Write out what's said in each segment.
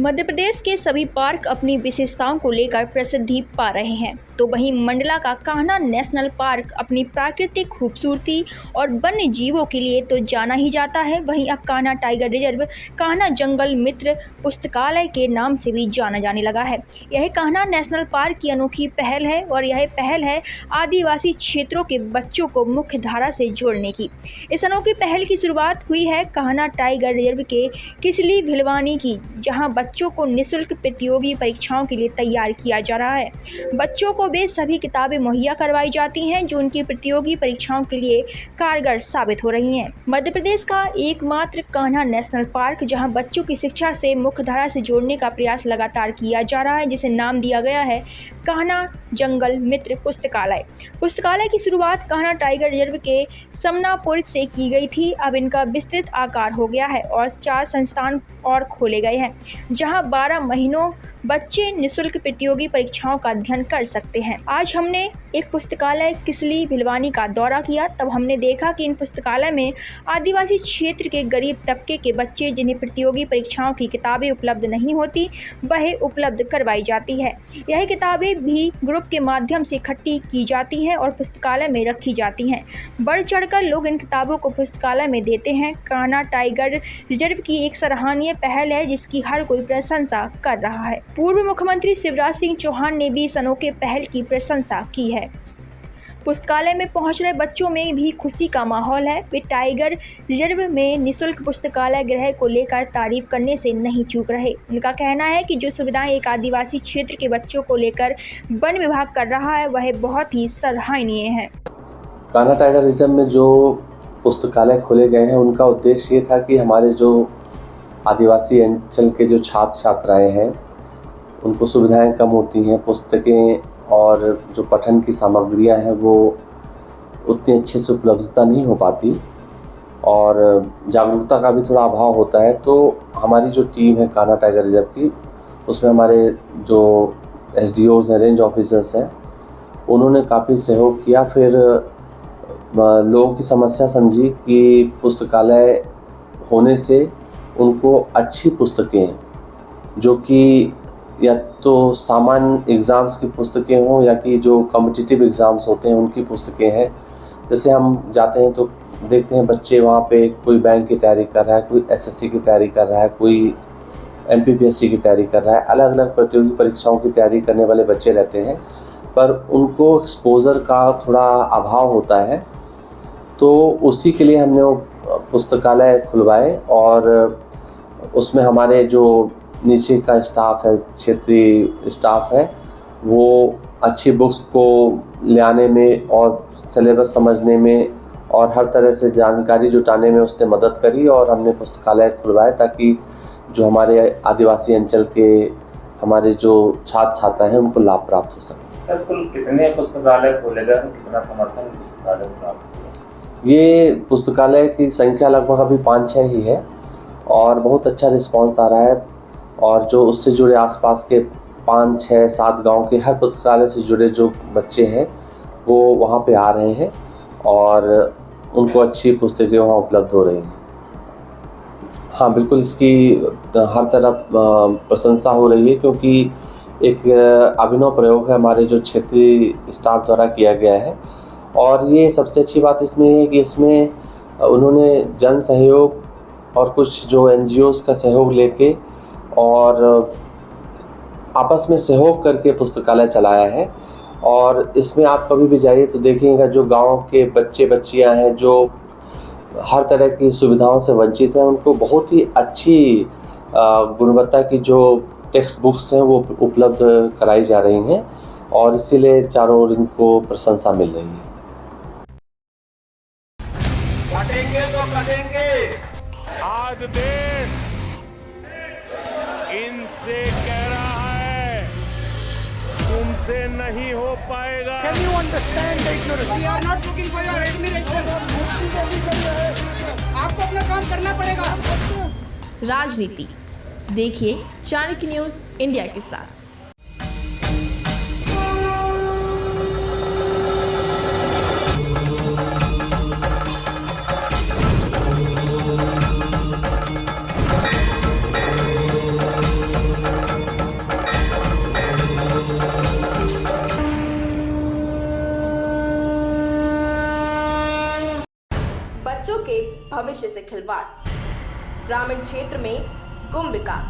मध्य प्रदेश के सभी पार्क अपनी विशेषताओं को लेकर प्रसिद्धि पा रहे हैं, तो वहीं मंडला का कान्हा नेशनल पार्क अपनी प्राकृतिक खूबसूरती और वन्य जीवों के लिए तो जाना ही जाता है। वहीं अब कान्हा टाइगर रिजर्व कान्हा जंगल मित्र पुस्तकालय के नाम से भी जाना जाने लगा है। यह कान्हा नेशनल पार्क की अनोखी पहल है और यह पहल है आदिवासी क्षेत्रों के बच्चों को मुख्य धारा से जोड़ने की। इस अनोखी पहल की शुरुआत हुई है कान्हा टाइगर रिजर्व के किसली भिलवानी की, जहां बच्चों को निःशुल्क प्रतियोगी परीक्षाओं के लिए तैयार किया जा रहा है। बच्चों को वे सभी किताबें मुहैया करवाई जाती हैं जो उनकी प्रतियोगी परीक्षाओं के लिए कारगर साबित हो रही हैं। मध्य प्रदेश का एकमात्र कान्हा नेशनल पार्क जहां बच्चों की शिक्षा से मुख्यधारा से जोड़ने का प्रयास लगातार किया जा रहा है, जिसे नाम दिया गया है कान्हा जंगल मित्र पुस्तकालय। पुस्तकालय की शुरुआत कान्हा टाइगर रिजर्व के समनापुर से की गई थी। अब इनका विस्तृत आकार हो गया है और 4 संस्थान और खोले गए हैं, जहां 12 महीनों बच्चे निःशुल्क प्रतियोगी परीक्षाओं का अध्ययन कर सकते हैं। आज हमने एक पुस्तकालय किसली भिलवानी का दौरा किया, तब हमने देखा कि इन पुस्तकालय में आदिवासी क्षेत्र के गरीब तबके के बच्चे जिन्हें प्रतियोगी परीक्षाओं की किताबें उपलब्ध नहीं होती, वह उपलब्ध करवाई जाती है। यह किताबें भी ग्रुप के माध्यम से इकट्ठी की जाती हैं और पुस्तकालय में रखी जाती हैं। बढ़ चढ़कर लोग इन किताबों को पुस्तकालय में देते हैं। कान्हा टाइगर रिजर्व की एक सराहनीय पहल है जिसकी हर कोई प्रशंसा कर रहा है। पूर्व मुख्यमंत्री शिवराज सिंह चौहान ने भी इस अनोखे पहल की प्रशंसा की है। पुस्तकालय में पहुंच रहे बच्चों में भी खुशी का माहौल है। वे टाइगर रिजर्व में निःशुल्क पुस्तकालय गृह को लेकर तारीफ करने से नहीं चूक रहे। उनका कहना है कि जो सुविधाएं एक आदिवासी क्षेत्र के बच्चों को लेकर वन विभाग कर रहा है, वह बहुत ही सराहनीय है। कान्हा टाइगर रिजर्व में जो पुस्तकालय खोले गए हैं, उनका उद्देश्य ये था कि हमारे जो आदिवासी अंचल के जो छात्र छात्राएं हैं, उनको सुविधाएं कम होती हैं, पुस्तकें और जो पठन की सामग्रियां हैं वो उतनी अच्छे से उपलब्धता नहीं हो पाती और जागरूकता का भी थोड़ा अभाव होता है। तो हमारी जो टीम है कान्हा टाइगर रिजर्व की, उसमें हमारे जो एसडीओज हैं, रेंज ऑफिसर्स हैं, उन्होंने काफ़ी सहयोग किया। फिर लोगों की समस्या समझी कि पुस्तकालय होने से उनको अच्छी पुस्तकें, जो कि या तो सामान्य एग्ज़ाम्स की पुस्तकें हों या कि जो कॉम्पिटिटिव एग्ज़ाम्स होते हैं उनकी पुस्तकें हैं। जैसे हम जाते हैं तो देखते हैं बच्चे वहाँ पे कोई बैंक की तैयारी कर रहा है, कोई एसएससी की तैयारी कर रहा है, कोई एमपीपीएससी की तैयारी कर रहा है। अलग अलग प्रतियोगी परीक्षाओं की तैयारी करने वाले बच्चे रहते हैं, पर उनको एक्सपोज़र का थोड़ा अभाव होता है। तो उसी के लिए हमने वो पुस्तकालय खुलवाए और उसमें हमारे जो नीचे का स्टाफ है, क्षेत्रीय स्टाफ है, वो अच्छी बुक्स को ले आने में और सिलेबस समझने में और हर तरह से जानकारी जुटाने में उसने मदद करी और हमने पुस्तकालय खुलवाए ताकि जो हमारे आदिवासी अंचल के हमारे जो छात्र छात्रा हैं उनको लाभ प्राप्त हो सके। सर, कुल कितने पुस्तकालय खोले गए, कितना समर्थन पुस्तकालय प्राप्त हुआ? ये पुस्तकालय की संख्या लगभग अभी 5-6 ही है और बहुत अच्छा रिस्पांस आ रहा है। और जो उससे जुड़े आसपास के 5, 6, 7 गांव के हर पुस्तकालय से जुड़े जो बच्चे हैं वो वहाँ पे आ रहे हैं और उनको अच्छी पुस्तकें वहाँ उपलब्ध हो रही हैं। हाँ, बिल्कुल, इसकी हर तरफ प्रशंसा हो रही है क्योंकि एक अभिनव प्रयोग है हमारे जो क्षेत्रीय स्टाफ द्वारा किया गया है। और ये सबसे अच्छी बात इसमें है कि इसमें उन्होंने जन सहयोग और कुछ जो एनजीओज़ का सहयोग लेके और आपस में सहयोग करके पुस्तकालय चलाया है। और इसमें आप कभी भी जाइए तो देखिएगा जो गांव के बच्चे बच्चियां हैं जो हर तरह की सुविधाओं से वंचित हैं, उनको बहुत ही अच्छी गुणवत्ता की जो टेक्स्ट बुक्स हैं वो उपलब्ध कराई जा रही हैं और इसीलिए चारों ओर इनको प्रशंसा मिल रही है। कटेंगे तो कटेंगे, आज देश इनसे कह रहा है तुमसे नहीं हो पाएगा। Can you understand the ignorance? We are not looking for your admiration. आपको अपना काम करना पड़ेगा। राजनीति देखिए चाणक्य न्यूज इंडिया के साथ। भविष्य से खिलवाड़, ग्रामीण क्षेत्र में गुम विकास,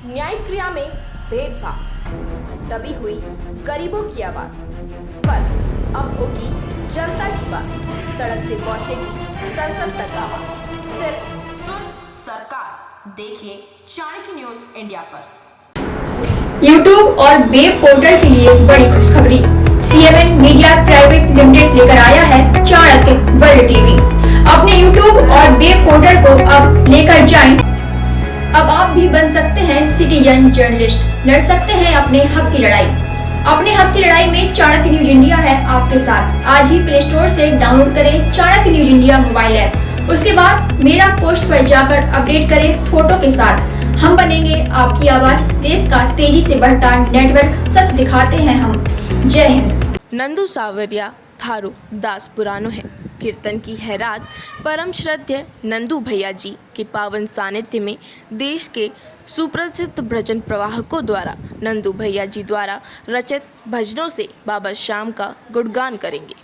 न्यायिक क्रिया में भेदभाव, दबी हुई गरीबों की आवाज। पर अब होगी जनता की बात, सड़क से पहुंचेगी संसद तक आवाज। सिर्फ सुन सरकार, देखिए चाणक्य न्यूज इंडिया पर। यूट्यूब और वेब पोर्टल के लिए बड़ी खुशखबरी। CMN मीडिया प्राइवेट लिमिटेड लेकर आया है चाणक्य वर्ल्ड टीवी। अपने यूट्यूब और वेब पोर्टल को अब लेकर जाएं। अब आप भी बन सकते हैं सिटीजन जर्नलिस्ट, लड़ सकते हैं अपने हक की लड़ाई। अपने हक की लड़ाई में चाणक्य न्यूज इंडिया है आपके साथ। आज ही प्ले स्टोर से डाउनलोड करें Chanakya news India mobile app. उसके बाद मेरा पोस्ट पर जाकर अपडेट करें फोटो के साथ। हम बनेंगे आपकी आवाज, देश का तेजी से बढ़ता नेटवर्क, सच दिखाते हैं हम। जय हिंद। नंदू सावरिया थारू दास पुरानो है। कीर्तन की हैरात परम श्रद्धेय नंदू भैया जी के पावन सानिध्य में देश के सुप्रसिद्ध भजन प्रवाहकों द्वारा नंदू भैया जी द्वारा रचित भजनों से बाबा श्याम का गुणगान करेंगे।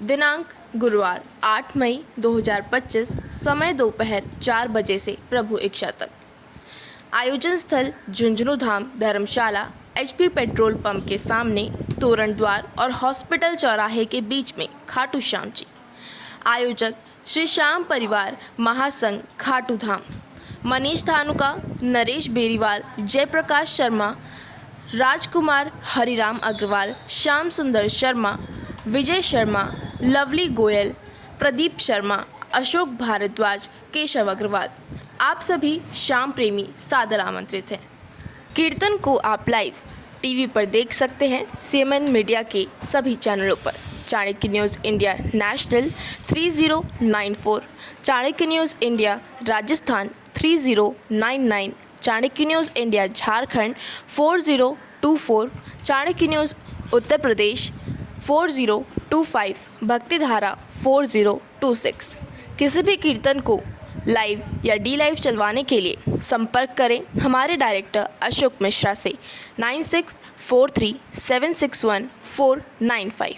दिनांक गुरुवार 8 मई 2025, समय दोपहर 4 बजे से प्रभु इच्छा तक। आयोजन स्थल झुंझुनू धाम धर्मशाला HP पेट्रोल पंप के सामने, तोरण द्वार और हॉस्पिटल चौराहे के बीच में, खाटू श्याम जी। आयोजक श्री श्याम परिवार महासंघ खाटू धाम। मनीष धानुका, नरेश बेरीवाल, जयप्रकाश शर्मा, राजकुमार हरिराम अग्रवाल, श्याम सुंदर शर्मा, विजय शर्मा, लवली गोयल, प्रदीप शर्मा, अशोक भारद्वाज, केशव अग्रवाल। आप सभी श्याम प्रेमी सादर आमंत्रित हैं। कीर्तन को आप लाइव टीवी पर देख सकते हैं CMN मीडिया के सभी चैनलों पर। Chanakya news India national 3094, Chanakya news India Rajasthan 3099, Chanakya news India Jharkhand 4024, Chanakya news Uttar Pradesh 4025, Bhaktidhara 4026। किसी भी कीर्तन को लाइव या डी लाइव चलवाने के लिए संपर्क करें हमारे डायरेक्टर अशोक मिश्रा से 9643761495।